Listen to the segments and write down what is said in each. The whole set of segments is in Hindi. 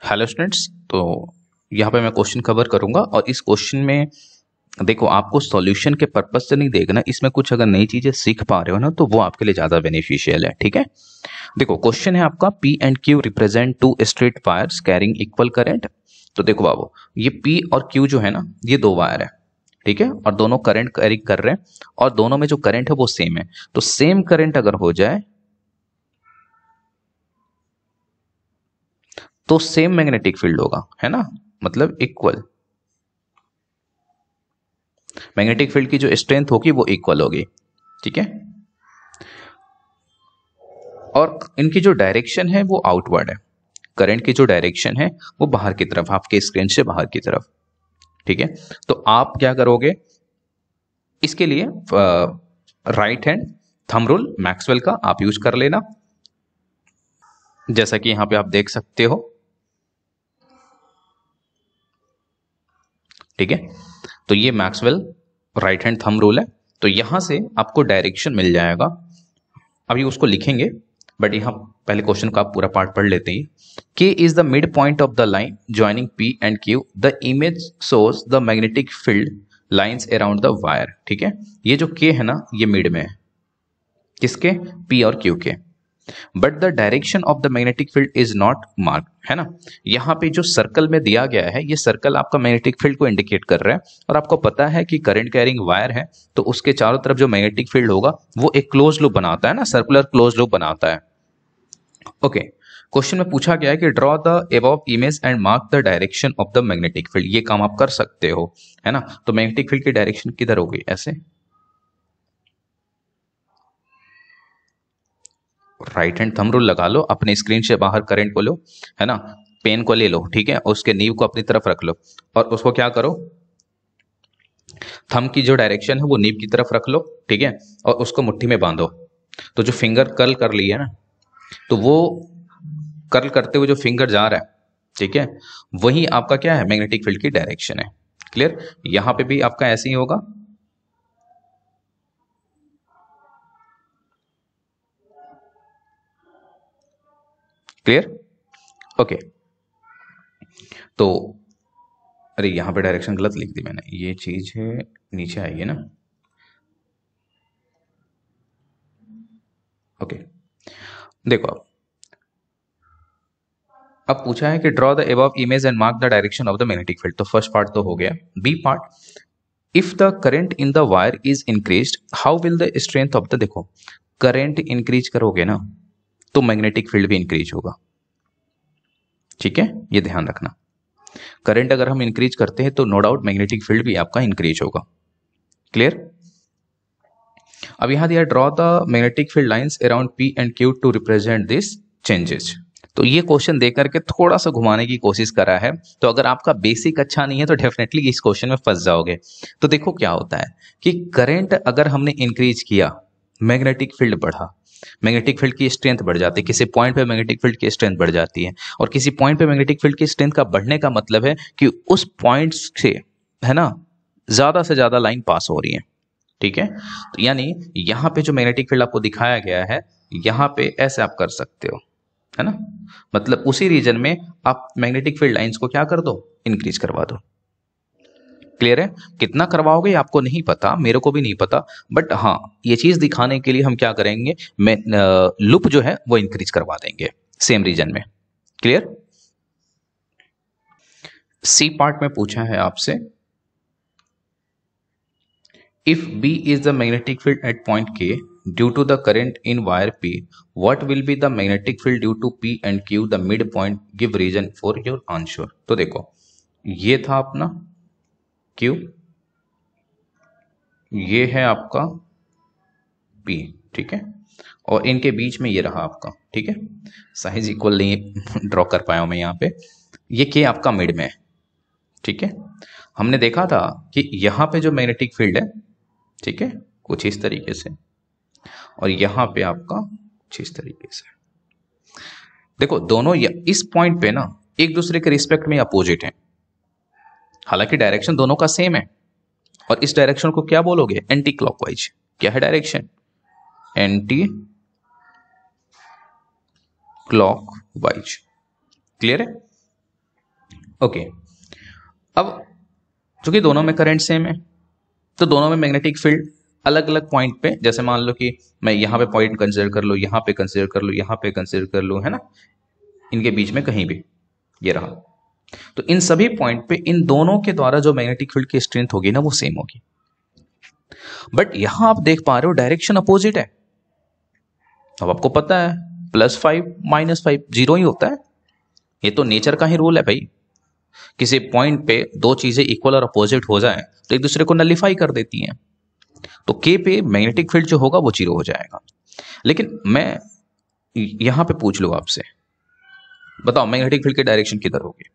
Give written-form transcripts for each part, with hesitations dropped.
Hello students. तो यहाँ पे मैं क्वेश्चन कवर करूंगा और इस क्वेश्चन में देखो आपको सॉल्यूशन के पर्पज से नहीं देखना, इसमें कुछ अगर नई चीजें सीख पा रहे हो ना तो वो आपके लिए ज्यादा बेनिफिशियल है। ठीक है, देखो क्वेश्चन है आपका P and Q represent two straight wires carrying equal current. तो देखो बाबू, ये P और Q जो है ना ये दो वायर है, ठीक है, और दोनों करंट कैरी कर रहे हैं और दोनों में जो करंट है वो सेम है। तो सेम करंट अगर हो जाए तो सेम मैग्नेटिक फील्ड होगा, है ना, मतलब इक्वल। मैग्नेटिक फील्ड की जो स्ट्रेंथ होगी वो इक्वल होगी, ठीक है। और इनकी जो डायरेक्शन है वो आउटवर्ड है, करंट की जो डायरेक्शन है वो बाहर की तरफ, आपके स्क्रीन से बाहर की तरफ, ठीक है। तो आप क्या करोगे इसके लिए, right hand thumb rule Maxwell का आप यूज कर लेना, जैसा कि यहां पे आप देख सकते हो, ठीक है। तो ये Maxwell right hand thumb rule है। तो यहां से आपको डायरेक्शन मिल जाएगा, अभी उसको लिखेंगे बट यहां पहले क्वेश्चन का आप पूरा पार्ट पढ़ लेते हैं। K is the mid point of the line joining P and Q। The image shows the magnetic field lines around the wire. ठीक है, ये जो K है ना ये मिड में है, किसके, P और Q के। But the direction of the magnetic field is not mark, है ना। यहाँ पे जो सर्कल में दिया गया है ये सर्कल आपका मैग्नेटिक फील्ड को इंडिकेट कर रहा है, और आपको पता है कि करंट कैरिंग वायर है तो उसके चारों तरफ जो मैग्नेटिक फील्ड होगा वो एक क्लोज लूप बनाता है ना, सर्कुलर क्लोज लूप बनाता है। ओके, क्वेश्चन में पूछा गया है कि draw the above image and mark the direction of the magnetic field. ये काम आप कर सकते हो, है ना। तो मैग्नेटिक फील्ड की डायरेक्शन किधर होगी, ऐसे राइट हैंड थंब रूल लगा लो, अपने स्क्रीन से बाहर करंट को लो, है ना, पेन को ले लो, ठीक है, उसके नीव को अपनी तरफ रख लो और उसको क्या करो, थंब की जो डायरेक्शन है वो नीव की तरफ रख लो, ठीक है, और उसको मुट्ठी में बांधो। तो जो फिंगर कर्ल कर ली है ना, तो वो कर्ल करते हुए जो फिंगर जा रहा है, ठीक है, वही आपका क्या है, मैग्नेटिक फील्ड की डायरेक्शन है। क्लियर, यहां पे भी आपका ऐसे ही होगा। Clear, okay. तो अरे यहां पे डायरेक्शन गलत लिख दी मैंने, ये चीज है नीचे आई है ना, ओके। देखो अब पूछा है कि draw the above image and mark the direction of the magnetic field. तो फर्स्ट पार्ट तो हो गया। B part, if the current in the wire is increased how will the strength of the, देखो करंट इंक्रीज करोगे ना तो मैग्नेटिक फील्ड भी इंक्रीज होगा, ठीक है, ये ध्यान रखना। करंट अगर हम इंक्रीज करते हैं तो नो डाउट मैग्नेटिक फील्ड भी आपका इंक्रीज होगा। क्लियर, अब यहां दिया draw the magnetic field lines around P and Q to represent this changes. तो ये क्वेश्चन दे करके थोड़ा सा घुमाने की कोशिश करा है, तो अगर आपका बेसिक अच्छा नहीं है तो डेफिनेटली इस क्वेश्चन में फंस जाओगे। तो देखो क्या होता है कि करंट अगर हमने इंक्रीज किया, मैग्नेटिक फील्ड बढ़ा, मैग्नेटिक फील्ड की स्ट्रेंथ बढ़ जाती है, किसी पॉइंट पे मैग्नेटिक फील्ड की स्ट्रेंथ बढ़ जाती है, और किसी पॉइंट पे मैग्नेटिक फील्ड की स्ट्रेंथ का बढ़ने का मतलब है कि उस पॉइंट से, है ना, ज्यादा से ज्यादा लाइन पास हो रही है, ठीक है। तो यानी यहां पे जो मैग्नेटिक फील्ड आपको दिखाया गया है, यहां पे ऐसे आप कर सकते हो, है ना, मतलब उसी रीजन में आप मैग्नेटिक फील्ड लाइंस को क्या कर दो, इंक्रीज करवा दो। क्लियर है, कितना करवाओगे आपको नहीं पता, मेरे को भी नहीं पता, बट हाँ ये चीज दिखाने के लिए हम क्या करेंगे, मैं लूप जो है वो इंक्रीज करवा देंगे सेम रीजन में। क्लियर, सी पार्ट में पूछा है आपसे, if B is the magnetic field at point K due to the current in wire P, what will be the magnetic field due to P and Q, the midpoint, give reason for your answer। तो देखो ये था अपना Q, ये है आपका P, ठीक है, और इनके बीच में ये रहा आपका, ठीक है, साइज इक्वल नहीं ड्रॉ कर पाया हूं मैं यहाँ पे, ये K आपका मिड में है, ठीक है। हमने देखा था कि यहाँ पे जो मैग्नेटिक फील्ड है, ठीक है, कुछ इस तरीके से, और यहां पे आपका कुछ इस तरीके से। देखो दोनों इस पॉइंट पे ना एक दूसरे के रिस्पेक्ट में अपोजिट है, हालांकि डायरेक्शन दोनों का सेम है, और इस डायरेक्शन को क्या बोलोगे, एंटी क्लॉकवाइज। क्या है डायरेक्शन, एंटी क्लॉकवाइज। क्लियर है, ओके, अब चूंकि दोनों में करंट सेम है तो दोनों में मैग्नेटिक फील्ड अलग अलग पॉइंट पे, जैसे मान लो कि मैं यहाँ पे पॉइंट कंसिडर कर लूँ, यहाँ पे कंसिडर कर लूँ, यहाँ पे कंसिडर कर लूँ, है ना, इनके बीच में कहीं भी ये रहा, तो इन सभी पॉइंट पे इन दोनों के द्वारा जो मैग्नेटिक फील्ड की स्ट्रेंथ होगी ना वो सेम होगी। बट यहां आप देख पा रहे हो डायरेक्शन अपोजिट है। अब आपको पता है +5 -5 जीरो ही होता है, ये तो नेचर का ही रूल है भाई। किसी पॉइंट पे दो चीजें इक्वल और अपोजिट हो जाए तो एक दूसरे को नलिफाई कर देती हैं, तो के पे मैग्नेटिक फील्ड जो होगा वो जीरो हो जाएगा। लेकिन मैं यहां पे पूछ लूं आपसे, बताओ मैग्नेटिक फील्ड की डायरेक्शन किधर होगी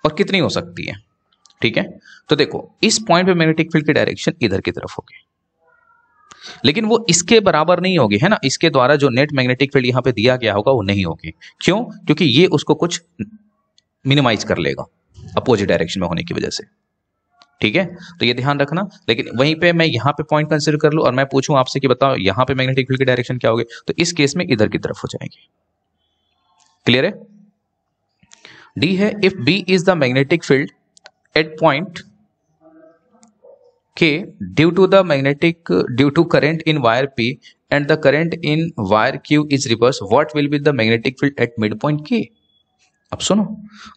और कितनी हो सकती है? ठीक है, तो देखो इस पॉइंट पे मैग्नेटिक फील्ड की डायरेक्शन इधर की तरफ होगी, लेकिन वो इसके बराबर नहीं होगी, है ना, इसके द्वारा जो नेट मैग्नेटिक फील्ड यहां पे दिया गया होगा वो नहीं होगी। क्यों? क्योंकि ये उसको कुछ मिनिमाइज कर लेगा अपोजिट डायरेक्शन में होने की वजह से। ठीक है, तो ये ध्यान रखना। लेकिन वहीं पे मैं यहां पे पॉइंट कंसीडर कर लूं और मैं पूछूं आपसे कि बताओ यहां पे मैग्नेटिक फील्ड की डायरेक्शन क्या होगी, तो इस केस में इधर की तरफ हो जाएगी। क्लियर है? डी है, if B is the magnetic field at point K due to current in wire P and the current in wire Q is reverse, what will be the magnetic field at midpoint K? अब सुनो,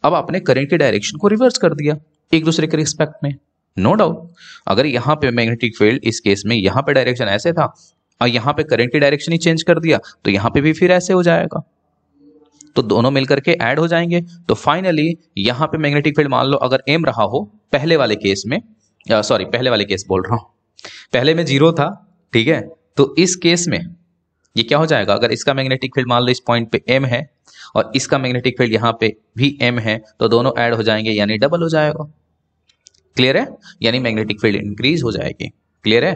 अब आपने करंट की डायरेक्शन को रिवर्स कर दिया एक दूसरे के रिस्पेक्ट में, नो डाउट। अगर यहाँ पे मैग्नेटिक फील्ड इस केस में यहाँ पे डायरेक्शन ऐसे था और यहाँ पे करंट की डायरेक्शन ही चेंज कर दिया तो यहाँ पे भी फिर ऐसे हो जाएगा, तो दोनों मिलकर के ऐड हो जाएंगे। तो फाइनली यहाँ पे मैग्नेटिक फील्ड मान लो अगर एम रहा हो पहले वाले केस में, सॉरी पहले वाले केस बोल रहा हूं, पहले में जीरो था, ठीक है, तो इस केस में ये क्या हो जाएगा, अगर इसका मैग्नेटिक फील्ड मान लो इस पॉइंट पे एम है और इसका मैग्नेटिक फील्ड यहाँ पे भी एम है, तो दोनों ऐड हो जाएंगे यानी डबल हो जाएगा। क्लियर है? यानी मैग्नेटिक फील्ड इंक्रीज हो जाएगी। क्लियर है?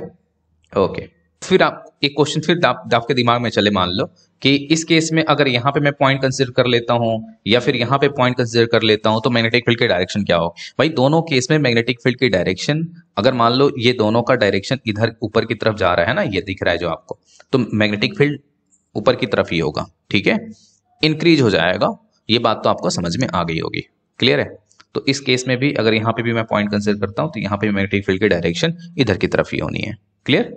ओके, फिर आप एक क्वेश्चन फिर आपके दिमाग में चले, मान लो कि इस केस में अगर यहाँ पे मैं पॉइंट कंसीडर कर लेता हूँ या फिर यहाँ पे पॉइंट कंसीडर कर लेता हूँ तो मैग्नेटिक फील्ड की डायरेक्शन क्या हो? भाई दोनों केस में मैग्नेटिक फील्ड की डायरेक्शन, अगर मान लो ये दोनों का डायरेक्शन इधर ऊपर की तरफ जा रहा है ना, ये दिख रहा है जो आपको, तो मैग्नेटिक फील्ड ऊपर की तरफ ही होगा। ठीक है, इंक्रीज हो जाएगा, ये बात तो आपको समझ में आ गई होगी। क्लियर है? तो इस केस में भी अगर यहाँ पे भी मैं पॉइंट कंसीडर करता हूँ तो यहाँ पे मैग्नेटिक फील्ड की डायरेक्शन इधर की तरफ ही होनी है। क्लियर?